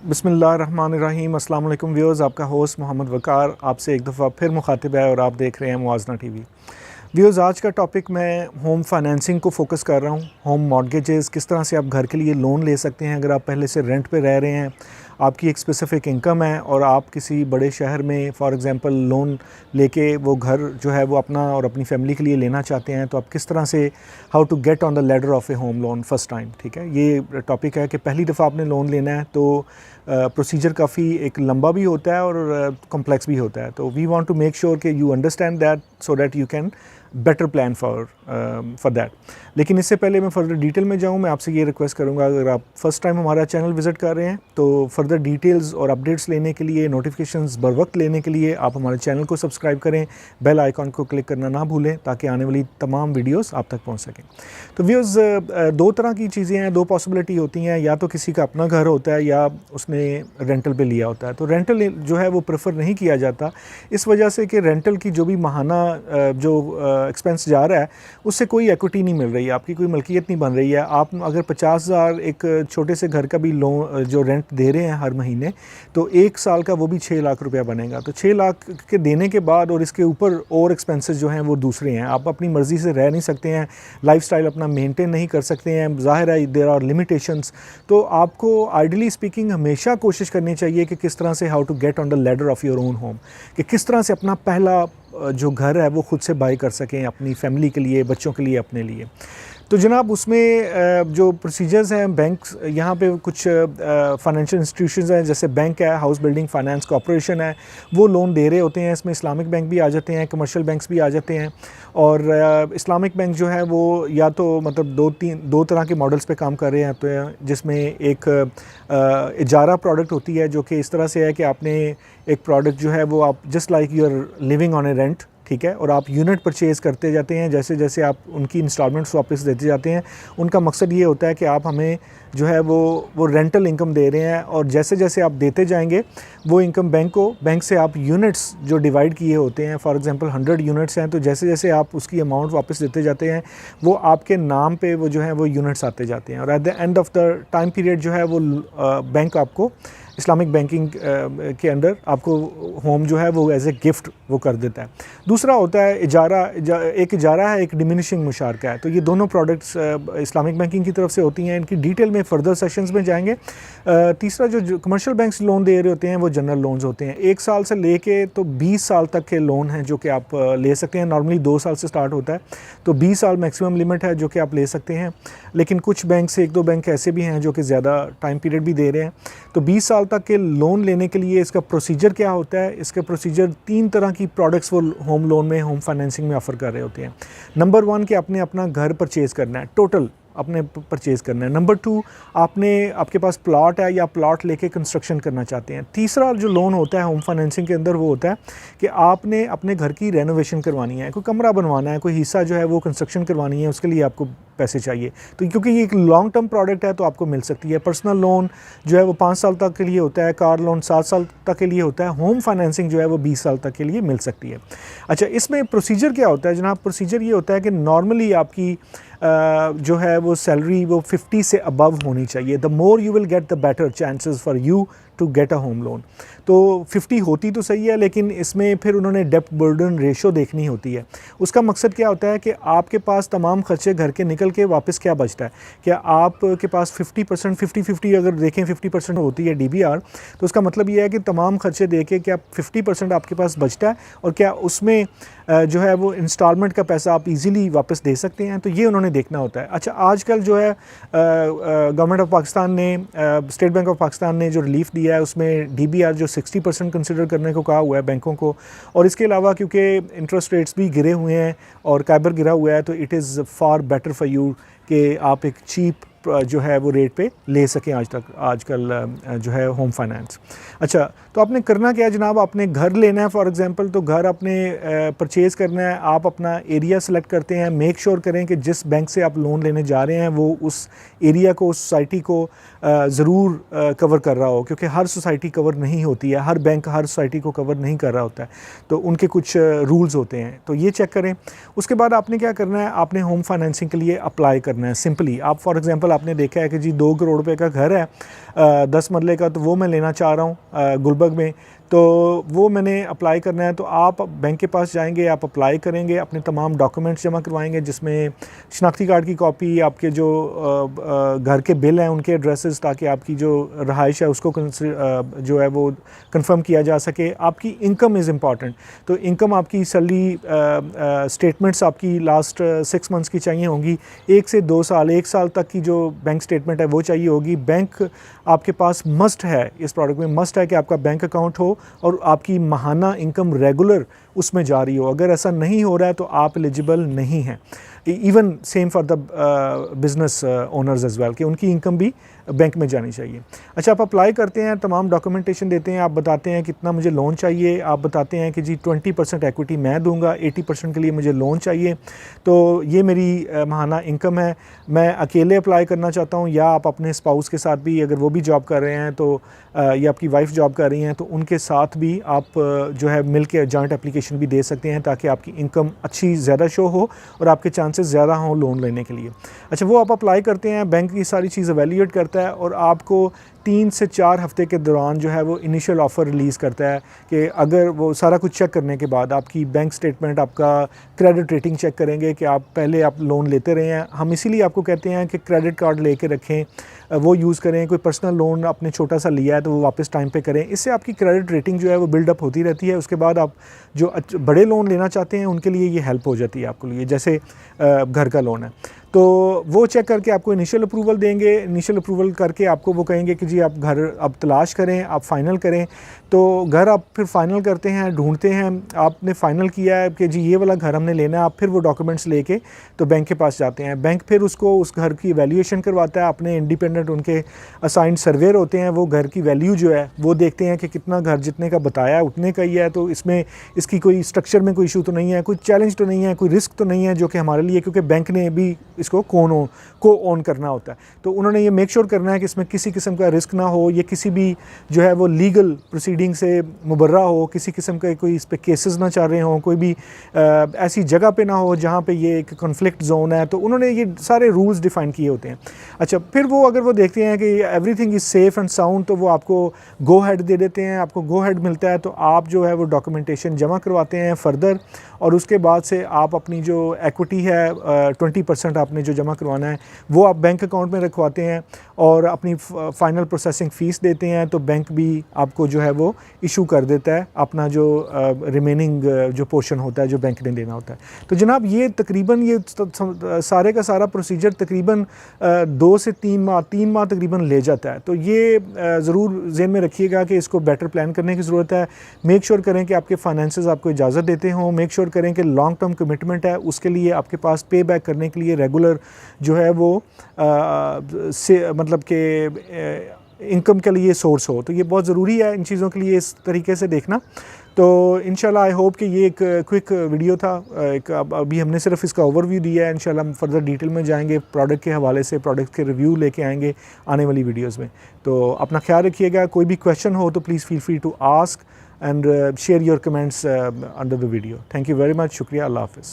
बिस्मिल्लाहिर्रहमानिर्रहीम। अस्सलाम वालेकुम व्यूअर्स, आपका होस्ट मोहम्मद वकार आपसे एक दफ़ा फिर मुखातिब है और आप देख रहे हैं मुआजना टीवी। व्यूअर्स, आज का टॉपिक मैं होम फाइनेंसिंग को फोकस कर रहा हूँ। होम मॉर्गेजेस, किस तरह से आप घर के लिए लोन ले सकते हैं अगर आप पहले से रेंट पे रह रहे हैं, आपकी एक स्पेसिफ़िक इनकम है और आप किसी बड़े शहर में फॉर एग्ज़ाम्पल लोन लेके वो घर जो है वो अपना और अपनी फैमिली के लिए लेना चाहते हैं, तो आप किस तरह से how to get on the ladder of a home loan first time. ठीक है, ये टॉपिक है कि पहली दफ़ा आपने लोन लेना है तो प्रोसीजर काफ़ी एक लंबा भी होता है और कॉम्प्लेक्स भी होता है। तो we want to make sure कि you understand that so that you can better plan for that. लेकिन इससे पहले मैं फर्दर डिटेल में जाऊँ, मैं आपसे ये रिक्वेस्ट करूँगा, अगर आप फर्स्ट टाइम हमारा चैनल विज़िट कर रहे हैं तो फर्दर डिटेल्स और अपडेट्स लेने के लिए, नोटिफिकेशंस बर वक्त लेने के लिए आप हमारे चैनल को सब्सक्राइब करें, बेल आइकॉन को क्लिक करना ना भूलें ताकि आने वाली तमाम वीडियोस आप तक पहुंच सकें। तो व्यूअर्स, दो तरह की चीज़ें हैं, दो पॉसिबिलिटी होती हैं। या तो किसी का अपना घर होता है या उसने रेंटल पे लिया होता है। तो रेंटल जो है वो प्रेफर नहीं किया जाता इस वजह से कि रेंटल की जो भी माहाना जो एक्सपेंस जा रहा है उससे कोई इक्विटी नहीं मिल रही है, आपकी कोई मलकियत नहीं बन रही है। आप अगर 50,000 एक छोटे से घर का भी लोन जो रेंट दे रहे हैं हर महीने, तो एक साल का वो भी 6 लाख रुपया बनेगा। तो 6 लाख के देने के बाद और इसके ऊपर और एक्सपेंसेस जो हैं वो दूसरे हैं। आप अपनी मर्ज़ी से रह नहीं सकते हैं, लाइफस्टाइल अपना मेंटेन नहीं कर सकते हैं, ज़ाहिर है देयर आर लिमिटेशंस। तो आपको आइडियली स्पीकिंग हमेशा कोशिश करनी चाहिए कि किस तरह से how to get on the ladder of your own home, कि किस तरह से अपना पहला जो घर है वो ख़ुद से बाई कर सकें अपनी फैमिली के लिए, बच्चों के लिए, अपने लिए। तो जनाब उसमें जो प्रोसीजर्स हैं, बैंक्स यहाँ पे कुछ फाइनेंशियल इंस्टीट्यूशंस हैं, जैसे बैंक है, हाउस बिल्डिंग फाइनेंस कॉर्पोरेशन है, वो लोन दे रहे होते हैं। इसमें इस्लामिक बैंक भी आ जाते हैं, कमर्शियल बैंक्स भी आ जाते हैं। और इस्लामिक बैंक जो है वो या तो मतलब दो तरह के मॉडल्स पे काम कर रहे हैं। तो जिसमें एक इजारा प्रोडक्ट होती है जो कि इस तरह से है कि आपने एक प्रोडक्ट जो है वो आप just like you are living on a rent, ठीक है, और आप यूनिट परचेज़ करते जाते हैं। जैसे जैसे आप उनकी इंस्टॉलमेंट्स वापस देते जाते हैं, उनका मकसद ये होता है कि आप हमें जो है वो रेंटल इनकम दे रहे हैं, और जैसे जैसे आप देते जाएंगे वो इनकम बैंक से आप यूनिट्स जो डिवाइड किए होते हैं, फॉर एग्जांपल 100 यूनिट्स हैं, तो जैसे जैसे आप उसकी अमाउंट वापस देते जाते हैं वो आपके नाम पे वो जो है वो यूनिट्स आते जाते हैं। और at the end of the time period जो है वो बैंक आपको इस्लामिक बैंकिंग के अंडर आपको होम जो है वो एज ए गिफ्ट वो कर देता है। दूसरा होता है एक इजारा है, एक डिमिनिशिंग मुशारका है। तो ये दोनों प्रोडक्ट्स इस्लामिक बैंकिंग की तरफ से होती हैं। इनकी डिटेल में फ़र्दर सेशंस में जाएंगे। तीसरा जो कमर्शियल बैंक्स लोन दे रहे होते हैं वो जनरल लोन्स होते हैं। 1 साल से लेके तो 20 साल तक के लोन हैं जो कि आप ले सकते हैं। नॉर्मली 2 साल से स्टार्ट होता है, तो 20 साल मैक्सिमम लिमिट है जो कि आप ले सकते हैं। लेकिन कुछ बैंक से 1-2 बैंक ऐसे भी हैं जो कि ज़्यादा टाइम पीरियड भी दे रहे हैं। तो 20 साल तक के लोन लेने के लिए इसका प्रोसीजर क्या होता है? इसका प्रोसीजर 3 तरह की प्रोडक्ट्स वो होम लोन में, होम फाइनेंसिंग में ऑफ़र कर रहे होते हैं। नंबर 1 कि आपने अपना घर परचेज़ करना है, टोटल आपने परचेज़ करना है। नंबर 2, आपके पास प्लॉट है या प्लॉट लेके कंस्ट्रक्शन करना चाहते हैं। तीसरा जो लोन होता है होम फाइनेंसिंग के अंदर वो होता है कि आपने अपने घर की रेनोवेशन करवानी है, कोई कमरा बनवाना है, कोई हिस्सा जो है वो कंस्ट्रक्शन करवानी है, उसके लिए आपको पैसे चाहिए। तो क्योंकि ये एक लॉन्ग टर्म प्रोडक्ट है तो आपको मिल सकती है। पर्सनल लोन जो है वो 5 साल तक के लिए होता है, कार लोन 7 साल तक के लिए होता है, होम फाइनेंसिंग जो है वो 20 साल तक के लिए मिल सकती है। अच्छा, इसमें प्रोसीजर क्या होता है जनाब? प्रोसीजर ये होता है कि नॉर्मली आपकी जो है वो सैलरी वो 50 से अबव होनी चाहिए। The more you will get the better chances for you to get a home loan. तो 50 होती तो सही है, लेकिन इसमें फिर उन्होंने डेप्थ बर्डन रेशो देखनी होती है। उसका मकसद क्या होता है कि आपके पास तमाम खर्चे घर के निकल के वापस क्या बचता है। क्या आपके पास 50% 50-50 अगर देखें 50% होती है DBR, तो उसका मतलब ये है कि तमाम खर्चे दे के क्या 50% आपके पास बचता है, और क्या उसमें जो है वो इंस्टॉलमेंट का पैसा आप इजीली वापस दे सकते हैं। तो ये उन्होंने देखना होता है। अच्छा, आजकल जो है गवर्नमेंट ऑफ पाकिस्तान ने, स्टेट बैंक ऑफ पाकिस्तान ने जो रिलीफ दिया है उसमें DBR जो 60% कंसिडर करने को कहा हुआ है बैंकों को। और इसके अलावा क्योंकि इंटरेस्ट रेट्स भी गिरे हुए हैं और काइबर गिरा हुआ है, तो it is far better for you कि आप एक चीप जो है वो रेट पे ले सकें आजकल जो है होम फाइनेंस। अच्छा, तो आपने करना क्या है जनाब? आपने घर लेना है फॉर एग्जांपल, तो घर आपने परचेज़ करना है। आप अपना एरिया सेलेक्ट करते हैं। मेक श्योर करें कि जिस बैंक से आप लोन लेने जा रहे हैं वो उस एरिया को, उस सोसाइटी को ज़रूर कवर कर रहा हो, क्योंकि हर सोसाइटी कवर नहीं होती है, हर बैंक हर सोसाइटी को कवर नहीं कर रहा होता है, तो उनके कुछ रूल्स होते हैं, तो ये चेक करें। उसके बाद आपने क्या करना है? आपने होम फाइनेंसिंग के लिए अप्लाई करना है। सिंपली आप फॉर एग्जांपल आपने देखा है कि जी 2 करोड़ रुपए का घर है 10 मरले का, तो वो मैं लेना चाह रहा हूँ गुलबर्ग में, तो वो मैंने अप्लाई करना है। तो आप बैंक के पास जाएंगे, आप अप्लाई करेंगे, अपने तमाम डॉक्यूमेंट्स जमा करवाएंगे, जिसमें शनाख्ती कार्ड की कॉपी, आपके जो घर के बिल हैं उनके एड्रेसेस, ताकि आपकी जो रहाइश है उसको जो है वो कंफर्म किया जा सके। आपकी इनकम इज़ इम्पॉर्टेंट, तो इनकम आपकी सैलरी स्टेटमेंट्स आपकी लास्ट 6 मंथ्स की चाहिए होंगी, 1 से 2 साल, 1 साल तक की जो बैंक स्टेटमेंट है वो चाहिए होगी। बैंक आपके पास मस्ट है, इस प्रोडक्ट में मस्ट है कि आपका बैंक अकाउंट हो और आपकी माहाना इनकम रेगुलर उसमें जारी हो। अगर ऐसा नहीं हो रहा है तो आप एलिजिबल नहीं हैं। Even same for the business owners as well, कि उनकी इनकम भी बैंक में जानी चाहिए। अच्छा, आप अप्लाई करते हैं, तमाम डॉक्यूमेंटेशन देते हैं, आप बताते हैं कितना मुझे लोन चाहिए, आप बताते हैं कि जी 20% एक्विटी मैं दूंगा, 80% के लिए मुझे लोन चाहिए, तो ये मेरी माहाना इनकम है। मैं अकेले अप्लाई करना चाहता हूँ, या आप अपने स्पाउस के साथ भी, अगर वो भी जॉब कर रहे हैं तो या आपकी वाइफ जॉब कर रही हैं तो उनके साथ भी आप जो है मिल के जॉइंट एप्लीकेशन भी दे सकते हैं, ताकि आपकी इनकम अच्छी ज़्यादा शो हो और आपके चांसेस ज़्यादा हों लोन लेने के लिए। अच्छा, वो आप अप्लाई करते हैं, बैंक की सारी चीज़ एवेल्यूएट करता है और आपको 3 से 4 हफ्ते के दौरान जो है वो इनिशियल ऑफ़र रिलीज़ करता है, कि अगर वो सारा कुछ चेक करने के बाद आपकी बैंक स्टेटमेंट, आपका क्रेडिट रेटिंग चेक करेंगे कि आप पहले आप लोन लेते रहे हैं। हम इसीलिए आपको कहते हैं कि क्रेडिट कार्ड लेके रखें, वो यूज़ करें। कोई पर्सनल लोन आपने छोटा सा लिया है तो वो वापस टाइम पे करें, इससे आपकी क्रेडिट रेटिंग जो है वो बिल्डअप होती रहती है। उसके बाद आप जो बड़े लोन लेना चाहते हैं उनके लिए ये हेल्प हो जाती है आपके लिए, जैसे घर का लोन है, तो वो चेक करके आपको इनिशियल अप्रूवल देंगे। इनिशियल अप्रूवल करके आपको वो कहेंगे कि जी आप घर अब तलाश करें, आप फ़ाइनल करें। तो घर आप फिर फ़ाइनल करते हैं, ढूंढते हैं, आपने फ़ाइनल किया है कि जी ये वाला घर हमने लेना है, आप फिर वो डॉक्यूमेंट्स लेके तो बैंक के पास जाते हैं। बैंक फिर उसको उस घर की वैल्यूएशन करवाता है, अपने इंडिपेंडेंट उनके असाइंड सर्वेयर होते हैं, वो घर की वैल्यू जो है वो देखते हैं कि कितना घर जितने का बताया उतने का ही है, तो इसमें इसकी कोई स्ट्रक्चर में कोई इशू तो नहीं है, कोई चैलेंज तो नहीं है, कोई रिस्क तो नहीं है, जो कि हमारे लिए, क्योंकि बैंक ने भी इसको को ओन करना होता है, तो उन्होंने ये मेक श्योर करना है कि इसमें किसी किस्म का रिस्क ना हो, ये किसी भी जो है वो लीगल प्रोसीडिंग से मुबर्रा हो, किसी किस्म का कोई इस पे केसेस ना चल रहे हों, कोई भी ऐसी जगह पे ना हो जहाँ पे ये एक कॉन्फ्लिक्ट जोन है, तो उन्होंने ये सारे रूल्स डिफाइन किए होते हैं। अच्छा, फिर वो अगर वो देखते हैं कि everything is safe and sound, तो वो आपको गो हेड दे देते हैं। आपको गो हेड मिलता है तो आप जो है वो डॉक्यूमेंटेशन जमा करवाते हैं फर्दर, और उसके बाद से आप अपनी जो एक्विटी है 20% आपने जो जमा करवाना है वो आप बैंक अकाउंट में रखवाते हैं और अपनी फ़ाइनल प्रोसेसिंग फ़ीस देते हैं, तो बैंक भी आपको जो है वो इशू कर देता है अपना जो रिमेनिंग जो पोर्शन होता है जो बैंक ने देना होता है। तो जनाब ये तकरीबन ये सारे का सारा प्रोसीजर तकरीबन 2 से 3 माह तकरीबन ले जाता है। तो ये ज़रूर ज़हन में रखिएगा कि इसको बेटर प्लान करने की ज़रूरत है। मेक श्योर करें कि आपके फाइनेंसेस आपको इजाज़त देते हों, मेक श्योर करें कि लॉन्ग टर्म कमिटमेंट है, उसके लिए आपके पास पे बैक करने के लिए रेगुलर जो है वो मतलब कि इनकम के लिए सोर्स हो। तो ये बहुत ज़रूरी है इन चीज़ों के लिए इस तरीके से देखना। तो इंशाल्लाह आई होप कि ये एक क्विक वीडियो था, एक अभी हमने सिर्फ इसका ओवरव्यू दिया है। इंशाल्लाह हम फर्दर डिटेल में जाएंगे, प्रोडक्ट के हवाले से प्रोडक्ट के रिव्यू लेके आएंगे आने वाली वीडियोस में। तो अपना ख्याल रखिएगा, कोई भी क्वेश्चन हो तो please feel free to ask and share your comments under the video. Thank you very much, शुक्रिया, अल्लाह हाफ़िज़।